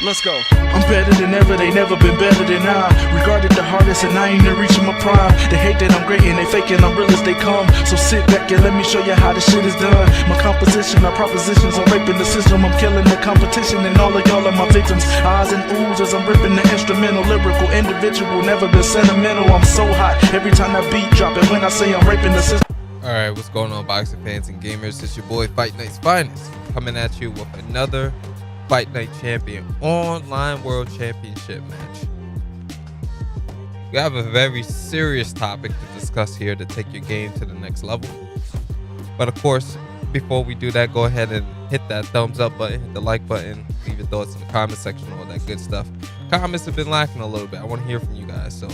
Let's go. I'm better than ever, they never been better than I. Regarded the hardest and I ain't even reaching my prime. They hate that I'm great and they faking I'm real as they come. So sit back and let me show you how this shit is done. My composition, my propositions, I'm raping the system. I'm killing the competition and all of y'all are my victims. Eyes and oohs as I'm ripping the instrumental. Lyrical, individual, never been sentimental. I'm so hot every time that beat drop. And when I say I'm raping the system. Alright, what's going on, boxing fans and gamers? It's your boy FightNightsFinest coming at you with another Fight Night Champion online world championship match. We have a very serious topic to discuss here to take your game to the next level. But of course, before we do that, go ahead and hit that thumbs up button, hit the like button, leave your thoughts in the comment section, all that good stuff. Comments have been lacking a little bit. I want to hear from you guys, so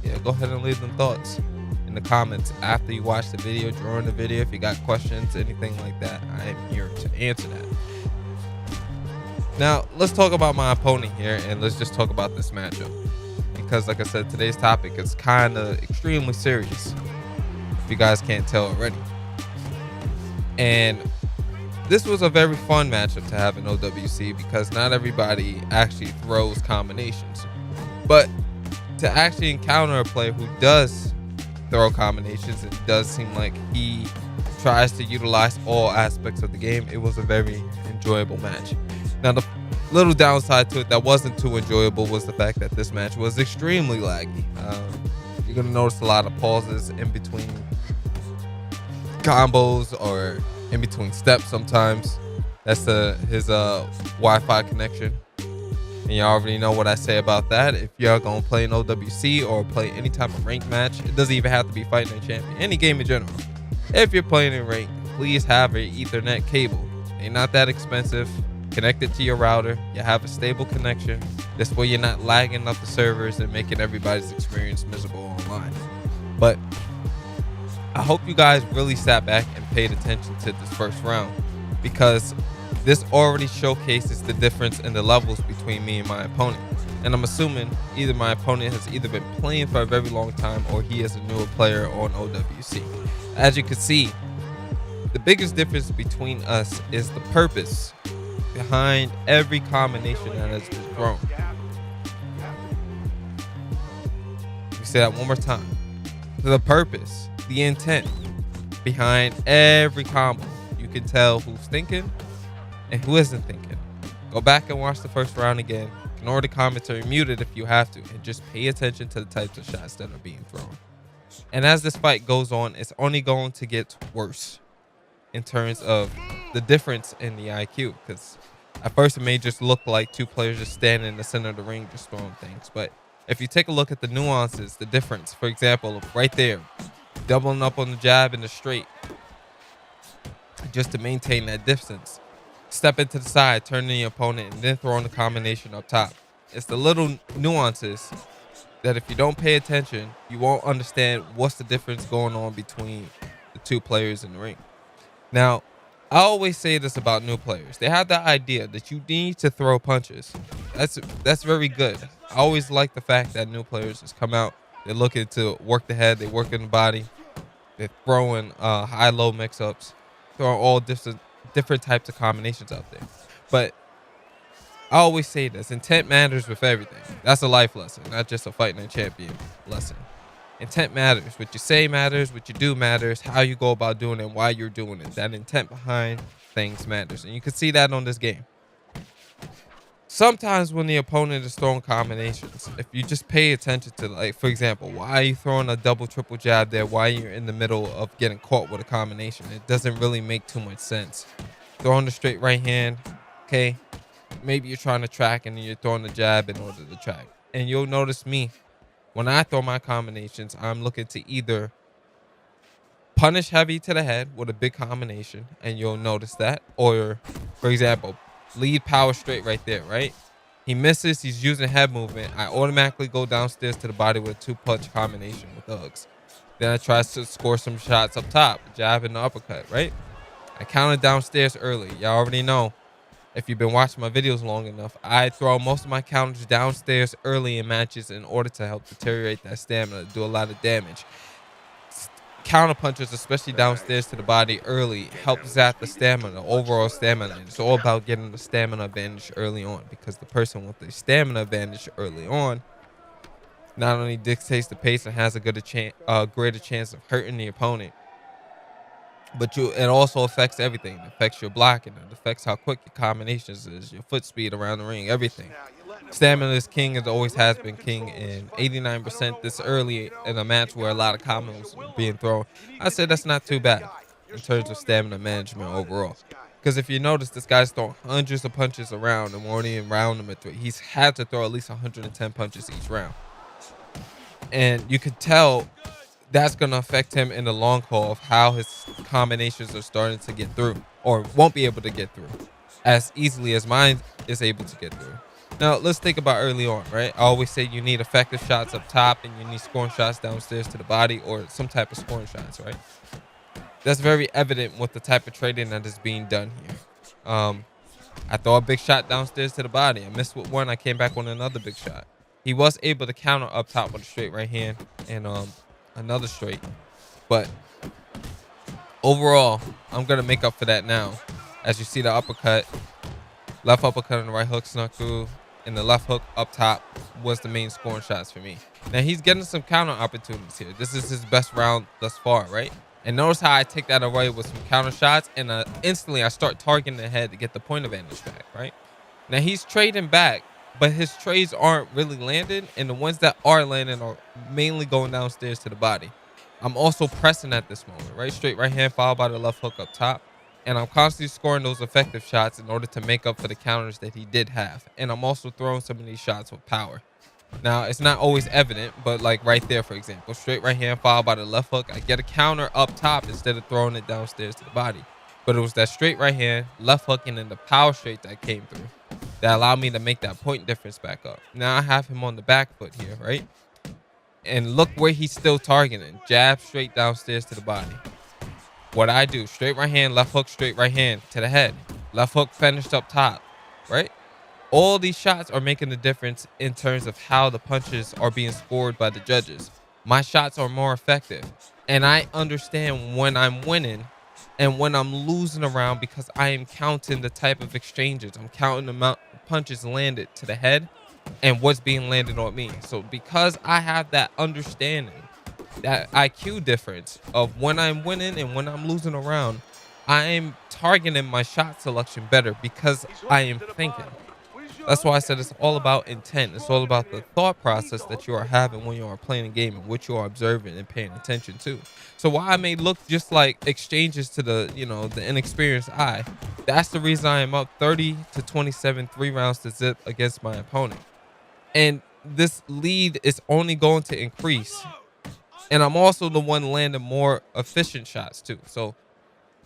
yeah, go ahead and leave them thoughts in the comments after you watch the video, during the video. If you got questions, anything like that, I am here to answer that. Now, let's talk about my opponent here, and let's just talk about this matchup. Because, like I said, today's topic is kind of extremely serious, if you guys can't tell already. And this was a very fun matchup to have in OWC because not everybody actually throws combinations. But to actually encounter a player who does throw combinations, it does seem like he tries to utilize all aspects of the game. It was a very enjoyable match. Now, the little downside to it that wasn't too enjoyable was the fact that this match was extremely laggy. You're going to notice a lot of pauses in between combos or in between steps sometimes. That's his Wi-Fi connection. And you already know what I say about that. If you're going to play an OWC or play any type of ranked match, it doesn't even have to be Fight Night Champion, any game in general. If you're playing in ranked, please have an Ethernet cable. They're not that expensive. Connect it to your router. You have a stable connection. This way you're not lagging up the servers and making everybody's experience miserable online. But I hope you guys really sat back and paid attention to this first round, because this already showcases the difference in the levels between me and my opponent. And I'm assuming either my opponent has either been playing for a very long time or he is a newer player on OWC. As you can see, the biggest difference between us is the purpose behind every combination that has been thrown. Let me say that one more time. The purpose, the intent behind every combo. You can tell who's thinking and who isn't thinking. Go back and watch the first round again. Ignore the commentary, mute it if you have to, and just pay attention to the types of shots that are being thrown. And as this fight goes on, it's only going to get worse in terms of the difference in the IQ, because at first it may just look like two players just standing in the center of the ring just throwing things. But if you take a look at the nuances, the difference, for example, right there, doubling up on the jab and the straight just to maintain that distance. Step into the side, turning the opponent, and then throwing the combination up top. It's the little nuances that if you don't pay attention, you won't understand what's the difference going on between the two players in the ring. Now, I always say this about new players. They have the idea that you need to throw punches. That's very good. I always like the fact that new players just come out, they're looking to work the head, they work in the body, they're throwing high-low mix-ups, throwing all different types of combinations out there. But I always say this, intent matters with everything. That's a life lesson, not just a Fight Night Champion lesson. Intent matters. What you say matters. What you do matters. How you go about doing it and why you're doing it. That intent behind things matters. And you can see that on this game. Sometimes when the opponent is throwing combinations, if you just pay attention to, like, for example, why are you throwing a double, triple jab there? Why you're in the middle of getting caught with a combination? It doesn't really make too much sense. Throwing the straight right hand, okay? Maybe you're trying to track and you're throwing the jab in order to track. And you'll notice me. When I throw my combinations, I'm looking to either punish heavy to the head with a big combination, and you'll notice that. Or, for example, lead power straight right there, right? He misses, he's using head movement. I automatically go downstairs to the body with a two-punch combination with thugs. Then I try to score some shots up top, jab and the uppercut, right? I counted downstairs early. Y'all already know. If you've been watching my videos long enough, I throw most of my counters downstairs early in matches in order to help deteriorate that stamina, do a lot of damage. counter punches, especially downstairs to the body early, help zap the stamina, overall stamina. And it's all about getting the stamina advantage early on, because the person with the stamina advantage early on not only dictates the pace and has a greater chance of hurting the opponent, but it also affects everything. It affects your blocking. It affects how quick your combinations is, your foot speed around the ring, everything. Stamina is king, as always has been king, and 89% this early in a match where a lot of combos are being thrown, I say that's not too bad in terms of stamina management overall. Because if you notice, this guy's throwing hundreds of punches around, and we're only in round number 3. He's had to throw at least 110 punches each round. And you could tell that's going to affect him in the long haul of how his combinations are starting to get through, or won't be able to get through as easily as mine is able to get through. Now, let's think about early on, right? I always say you need effective shots up top and you need scoring shots downstairs to the body, or some type of scoring shots, right? That's very evident with the type of trading that is being done here. I throw a big shot downstairs to the body. I missed with one. I came back with another big shot. He was able to counter up top with a straight right hand and another straight. But overall, I'm going to make up for that now. As you see the uppercut, left uppercut and the right hook snuck through, and the left hook up top was the main scoring shots for me. Now, he's getting some counter opportunities here. This is his best round thus far, right? And notice how I take that away with some counter shots, and instantly I start targeting the head to get the point advantage back, right? Now, he's trading back, but his trades aren't really landing, and the ones that are landing are mainly going downstairs to the body. I'm also pressing at this moment, right? Straight right hand followed by the left hook up top. And I'm constantly scoring those effective shots in order to make up for the counters that he did have. And I'm also throwing some of these shots with power. Now, it's not always evident, but like right there, for example, straight right hand followed by the left hook. I get a counter up top instead of throwing it downstairs to the body. But it was that straight right hand, left hook, and then the power straight that came through that allowed me to make that point difference back up. Now I have him on the back foot here, right? And look where he's still targeting. Jab straight downstairs to the body. What I do, straight right hand, left hook, straight right hand to the head. Left hook finished up top, right? All these shots are making the difference in terms of how the punches are being scored by the judges. My shots are more effective. And I understand when I'm winning and when I'm losing a round, because I am counting the type of exchanges. I'm counting the amount of punches landed to the head and what's being landed on me. So because I have that understanding, that IQ difference of when I'm winning and when I'm losing a round, I'm targeting my shot selection better because I am thinking. That's why I said it's all about intent. It's all about the thought process that you are having when you are playing a game and what you are observing and paying attention to. So while I may look just like exchanges to the, the inexperienced eye, that's the reason I am up 30 to 27, 3 rounds to zip against my opponent. And this lead is only going to increase. And I'm also the one landing more efficient shots too. So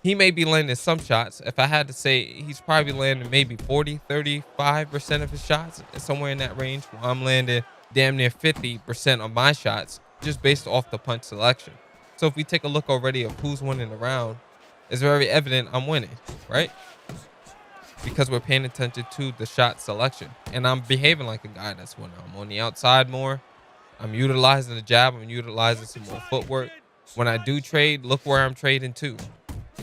he may be landing some shots. If I had to say, he's probably landing maybe 40, 35% of his shots, somewhere in that range. While I'm landing damn near 50% of my shots just based off the punch selection. So if we take a look already of who's winning the round, it's very evident I'm winning, right? Because we're paying attention to the shot selection. And I'm behaving like a guy that's winning. I'm on the outside more. I'm utilizing the jab. I'm utilizing some more footwork. When I do trade, look where I'm trading to,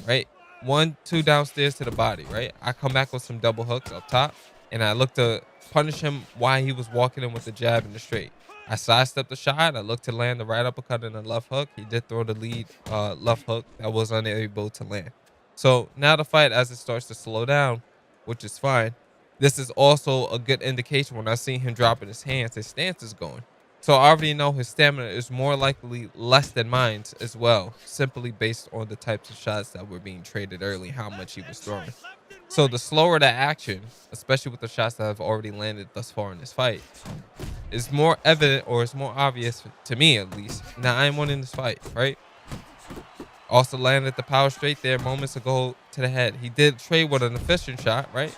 right? 1, 2 downstairs to the body, right? I come back with some double hooks up top, and I look to punish him while he was walking in with the jab and the straight. I sidestepped the shot. I looked to land the right uppercut and the left hook. He did throw the lead left hook that was unable to land. So now the fight, as it starts to slow down, which is fine, this is also a good indication when I see him dropping his hands, his stance is going. So I already know his stamina is more likely less than mine as well, simply based on the types of shots that were being traded early, how much he was throwing. So the slower the action, especially with the shots that have already landed thus far in this fight, is more evident, or is more obvious to me at least. Now I am winning this fight, right? Also landed the power straight there moments ago to the head. He did trade with an efficient shot, right?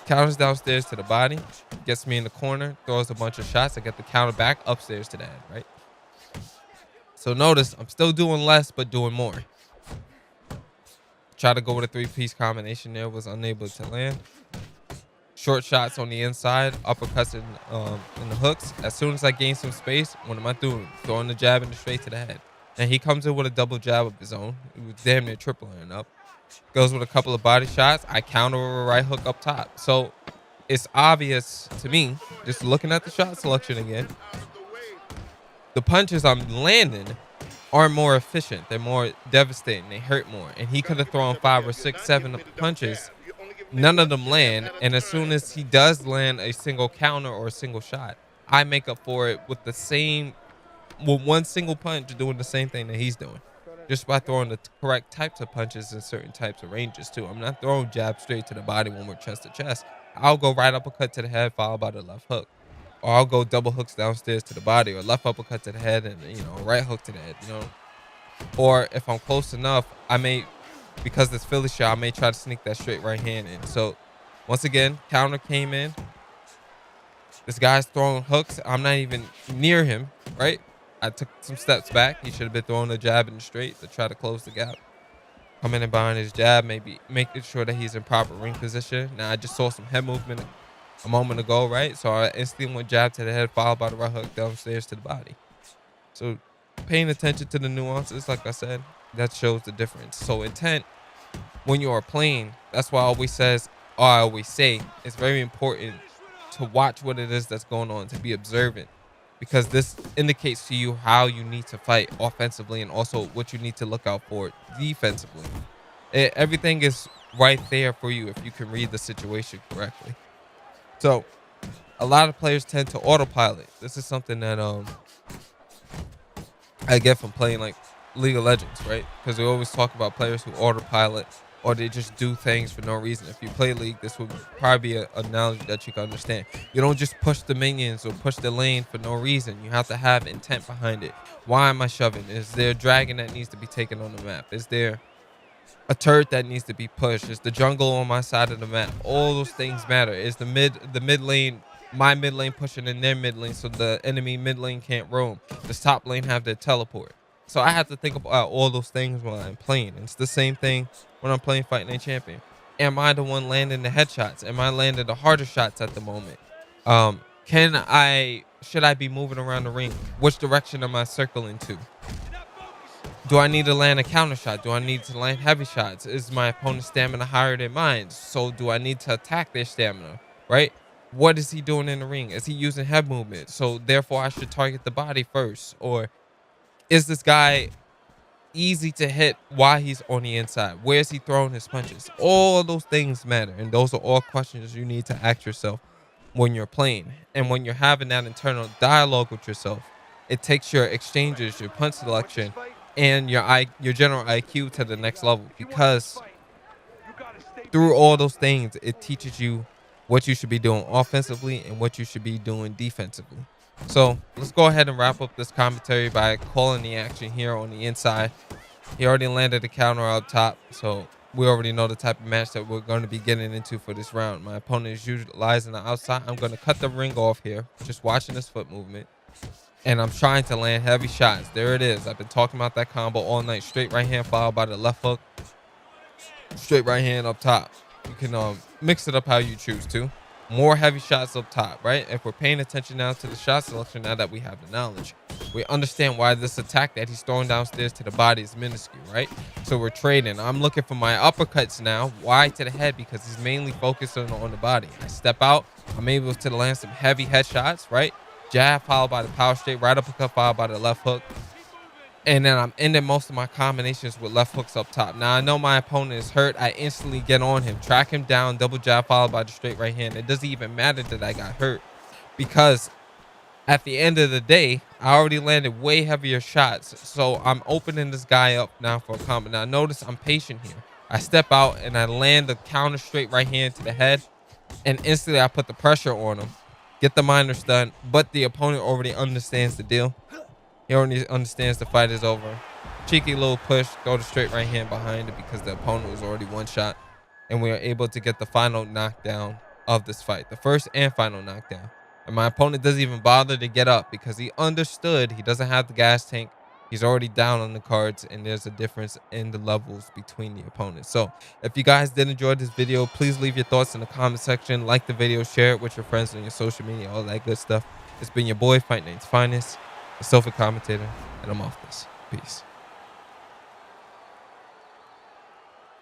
Counters downstairs to the body, gets me in the corner, throws a bunch of shots. I get the counter back upstairs to the head, right? So notice I'm still doing less, but doing more. Try to go with a 3-piece combination there, was unable to land. Short shots on the inside, uppercuts in the hooks. As soon as I gain some space, what am I doing? Throwing the jab and the straight to the head. and he comes in with a double jab of his own. It was damn near tripling up. Goes with a couple of body shots. I counter with a right hook up top. So it's obvious to me, just looking at the shot selection again, the punches I'm landing are more efficient. They're more devastating. They hurt more. And he could have thrown 5 or 6, 7 punches. None of them land. And as soon as he does land a single counter or a single shot, I make up for it with one single punch, doing the same thing that he's doing. Just by throwing the correct types of punches in certain types of ranges too. I'm not throwing jabs straight to the body when we're chest to chest. I'll go right uppercut to the head followed by the left hook. Or I'll go double hooks downstairs to the body, or left uppercut to the head and, right hook to the head, Or if I'm close enough, I may, because this Philly shot, I may try to sneak that straight right hand in. So once again, counter came in. This guy's throwing hooks. I'm not even near him, right? I took some steps back. He should have been throwing a jab in the straight to try to close the gap. Coming in behind his jab, maybe making sure that he's in proper ring position. Now, I just saw some head movement a moment ago, right? So I instantly went jab to the head, followed by the right hook downstairs to the body. So paying attention to the nuances, like I said, that shows the difference. So intent, when you are playing, that's why I always say, it's very important to watch what it is that's going on, to be observant, because this indicates to you how you need to fight offensively and also what you need to look out for defensively. Everything is right there for you if you can read the situation correctly. So a lot of players tend to autopilot. This is something that I get from playing like League of Legends, right? Because we always talk about players who autopilot or they just do things for no reason. If you play League, this would probably be an analogy that you can understand. You don't just push the minions or push the lane for no reason. You have to have intent behind it. Why am I shoving? Is there a dragon that needs to be taken on the map? Is there a turret that needs to be pushed? Is the jungle on my side of the map? All those things matter. Is the mid lane, my mid lane pushing in their mid lane so the enemy mid lane can't roam? Does top lane have their teleport? So I have to think about all those things while I'm playing. It's the same thing when I'm playing Fight Night Champion. Am I the one landing the headshots? Am I landing the harder shots at the moment? Should I be moving around the ring? Which direction am I circling to? Do I need to land a counter shot? Do I need to land heavy shots? Is my opponent's stamina higher than mine? So do I need to attack their stamina, right? What is he doing in the ring? Is he using head movement? So therefore I should target the body first. Or is this guy easy to hit while he's on the inside? Where is he throwing his punches? All those things matter. And those are all questions you need to ask yourself when you're playing. And when you're having that internal dialogue with yourself, it takes your exchanges, your punch selection, and your general IQ to the next level, because through all those things, it teaches you what you should be doing offensively and what you should be doing defensively. So let's go ahead and wrap up this commentary by calling the action here on the inside. He already landed a counter up top, so we already know the type of match that we're going to be getting into for this round. My opponent is utilizing the outside. I'm going to cut the ring off here, just watching this foot movement. And I'm trying to land heavy shots. There it is. I've been talking about that combo all night. Straight right hand followed by the left hook. Straight right hand up top. You can mix it up how you choose to. More heavy shots up top, right? If we're paying attention now to the shot selection, now that we have the knowledge, we understand why this attack that he's throwing downstairs to the body is minuscule, right? So we're trading. I'm looking for my uppercuts now. Wide to the head because he's mainly focused on the body. I step out. I'm able to land some heavy headshots, right? Jab followed by the power straight, right uppercut followed by the left hook. And then I'm ending most of my combinations with left hooks up top. Now I know my opponent is hurt. I instantly get on him, track him down, double jab followed by the straight right hand. It doesn't even matter that I got hurt, because at the end of the day, I already landed way heavier shots. So I'm opening this guy up now for a combo. Now notice I'm patient here. I step out and I land the counter straight right hand to the head, and instantly I put the pressure on him. Get the minor stun, but the opponent already understands the deal. He already understands the fight is over. Cheeky little push, go to straight right hand behind it because the opponent was already one shot. And we are able to get the final knockdown of this fight. The first and final knockdown. And my opponent doesn't even bother to get up because he understood he doesn't have the gas tank. He's already down on the cards, and there's a difference in the levels between the opponents. So if you guys did enjoy this video, please leave your thoughts in the comment section. Like the video, share it with your friends on your social media, all that good stuff. It's been your boy, FightNightsFinest, the Sofa Commentator, and I'm off this. Peace. Peace.